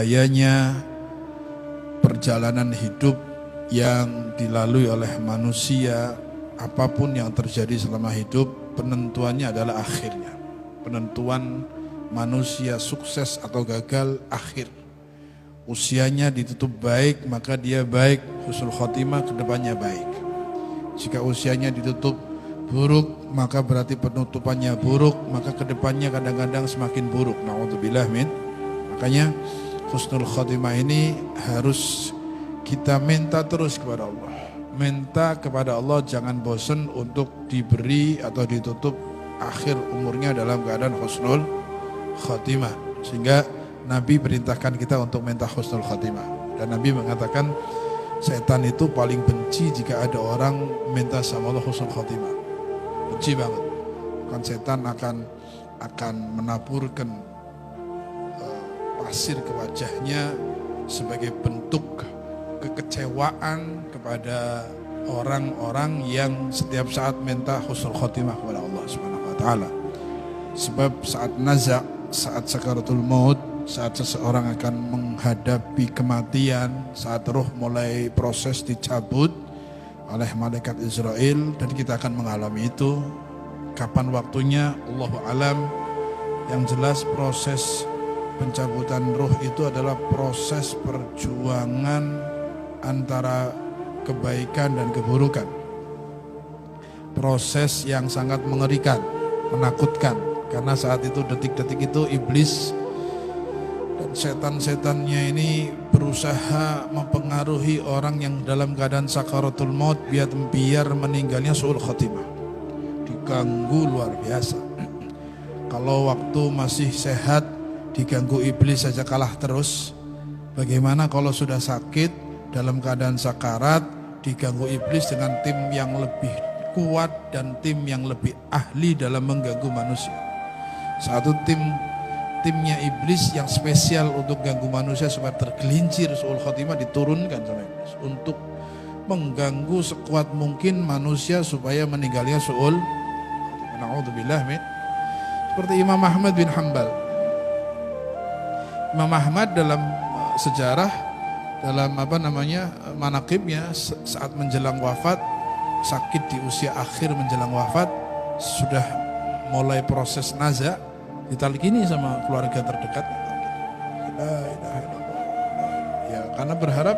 bahayanya perjalanan hidup yang dilalui oleh manusia. Apapun yang terjadi selama hidup, penentuannya adalah akhirnya. Penentuan manusia sukses atau gagal akhir. Usianya ditutup baik, maka dia baik, husnul khotimah, kedepannya baik. Jika usianya ditutup buruk, maka berarti penutupannya buruk, maka kedepannya kadang-kadang semakin buruk. Na'udzubillah min. Makanya husnul khotimah ini harus kita minta terus kepada Allah. Minta kepada Allah, jangan bosan untuk diberi atau ditutup akhir umurnya dalam keadaan husnul khotimah. Sehingga Nabi perintahkan kita untuk minta husnul khotimah. Dan Nabi mengatakan setan itu paling benci jika ada orang minta sama Allah husnul khotimah. Benci banget. Kan setan akan menaburkan pasir ke wajahnya sebagai bentuk kekecewaan kepada orang-orang yang setiap saat minta husnul khotimah kepada Allah Subhanahu wa taala. Sebab saat naza', saat sakaratul maut, saat seseorang akan menghadapi kematian, saat roh mulai proses dicabut oleh malaikat Israel, dan kita akan mengalami itu. Kapan waktunya? Allahu alam. Yang jelas proses pencabutan roh itu adalah proses perjuangan antara kebaikan dan keburukan. Proses yang sangat mengerikan, menakutkan, karena saat itu, detik-detik itu, iblis dan setan-setannya ini berusaha mempengaruhi orang yang dalam keadaan sakaratul maut biar meninggalnya su'ul khotimah. Diganggu luar biasa. Kalau waktu masih sehat diganggu iblis saja kalah terus, bagaimana kalau sudah sakit dalam keadaan sakarat diganggu iblis dengan tim yang lebih kuat dan tim yang lebih ahli dalam mengganggu manusia. Satu timnya iblis yang spesial untuk ganggu manusia supaya tergelincir su'ul khotimah diturunkan sama iblis untuk mengganggu sekuat mungkin manusia supaya meninggalnya su'ul khotimah. Na'udzubillah min. Seperti Imam Ahmad bin Hanbal. Imam Ahmad dalam sejarah, dalam manaqibnya, saat menjelang wafat, sakit di usia akhir menjelang wafat, sudah mulai proses naza, ditalqini sama keluarga terdekat. La ilaha illallah. Ya, karena berharap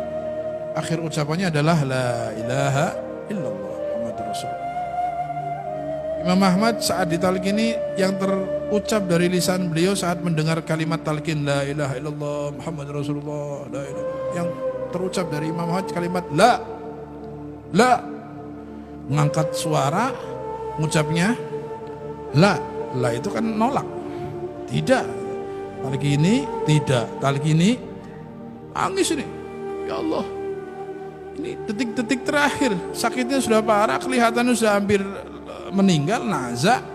akhir ucapannya adalah la ilaha illallah Muhammadur Rasulullah. Imam Ahmad saat ditalqini, yang terucap dari lisan beliau saat mendengar kalimat talqin la ilaha illallah Muhammadur Rasulullah, la ilaha, yang terucap dari Imam Ahmad kalimat la, mengangkat suara mengucapnya la itu kan nolak, tidak, talqini tidak, talqini nangis ini, ya Allah, ini detik-detik terakhir, sakitnya sudah parah, kelihatannya sudah hampir meninggal, naza,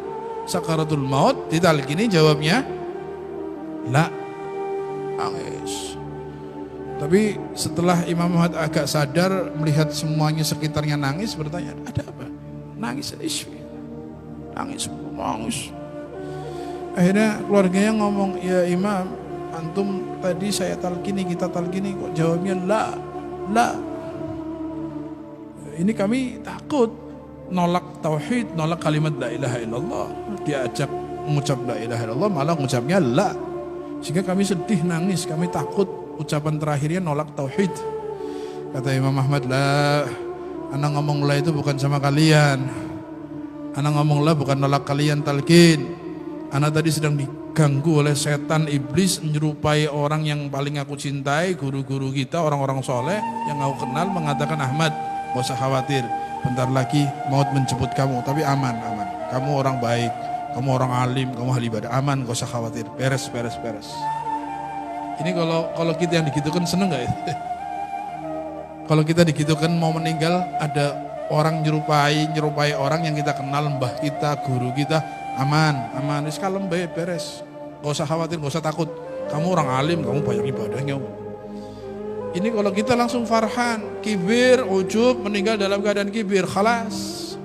sakaratul maut, ditalqini jawabnya la, nangis. Tapi setelah Imam Ahmad agak sadar melihat semuanya sekitarnya nangis, bertanya, ada apa? Nangis, nangis. Akhirnya keluarganya ngomong, ya Imam, antum tadi saya talqini, kita talqini, kok jawabnya la. Ini kami takut, nolak tauhid, nolak kalimat la ilaha illallah. Diajak mengucap la ilaha illallah, malah mengucapnya la. Sehingga kami sedih, nangis, kami takut ucapan terakhirnya nolak tauhid. Kata Imam Ahmad, la, anak ngomong la itu bukan sama kalian. Anak ngomong la bukan nolak kalian talqin. Anak tadi sedang diganggu oleh setan iblis menyerupai orang yang paling aku cintai, guru-guru kita, orang-orang soleh yang aku kenal, mengatakan, Ahmad, gak usah khawatir, bentar lagi maut menjemput kamu, tapi aman. Kamu orang baik, kamu orang alim, kamu ahli ibadah, aman, gak usah khawatir, beres. Ini kalau kita yang digitukan seneng gak ya? Kalau kita digitukan mau meninggal, ada orang nyerupai orang yang kita kenal, mbah kita, guru kita, aman, wis kalem bae, beres. Gak usah khawatir, gak usah takut. Kamu orang alim, kamu banyak ibadahnya. Ini kalau kita langsung farhan, kibir, ujub, meninggal dalam keadaan kibir, khalas.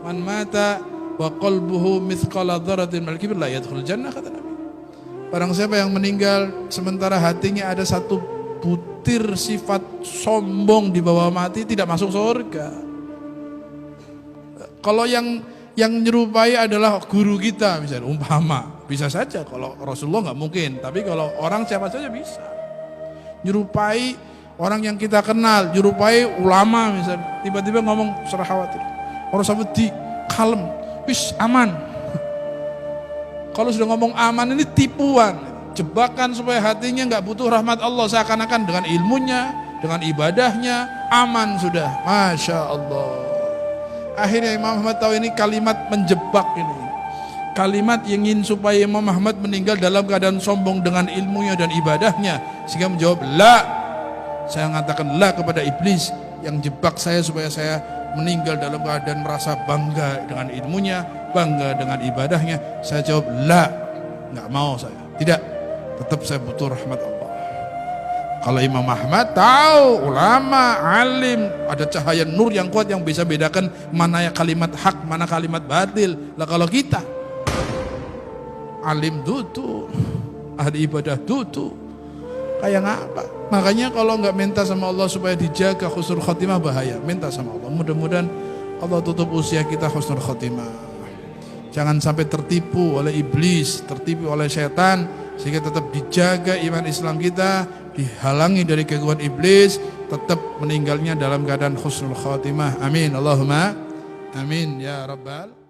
Man mata wa qalbuhu mithqala dzarratin minal kibir la yadkhulul jannah, kata Nabi. Barang siapa yang meninggal sementara hatinya ada satu butir sifat sombong di bawah mati, tidak masuk surga. Kalau yang nyerupai adalah guru kita misalnya, umpama, bisa saja. Kalau Rasulullah nggak mungkin, tapi kalau orang siapa saja bisa. Nyerupai orang yang kita kenal, nyerupai ulama misalnya, tiba-tiba ngomong serah khawatir, orang sahabat di kalem, wis aman. Kalau sudah ngomong aman ini tipuan, jebakan supaya hatinya nggak butuh rahmat Allah, seakan-akan dengan ilmunya, dengan ibadahnya aman sudah. Masya Allah. Akhirnya Imam Ahmad tahu ini kalimat menjebak ini. Kalimat yang ingin supaya Imam Ahmad meninggal dalam keadaan sombong dengan ilmunya dan ibadahnya, sehingga menjawab la. Saya mengatakan la kepada iblis yang jebak saya supaya saya meninggal dalam keadaan merasa bangga dengan ilmunya, bangga dengan ibadahnya. Saya jawab la, nggak mau saya, tidak, tetap saya butuh rahmat Allah. Kalau Imam Ahmad tahu, ulama, alim, ada cahaya nur yang kuat yang bisa bedakan mana ya kalimat hak, mana kalimat batil. Lah kalau kita alim dutu, ahli ibadah dutu, kayak apa? Makanya kalau nggak minta sama Allah supaya dijaga husnul khotimah bahaya. Minta sama Allah. Mudah-mudahan Allah tutup usia kita husnul khotimah. Jangan sampai tertipu oleh iblis, tertipu oleh setan, sehingga tetap dijaga iman Islam kita, dihalangi dari gangguan iblis, tetap meninggalnya dalam keadaan husnul khotimah. Amin. Allahumma amin ya rabbal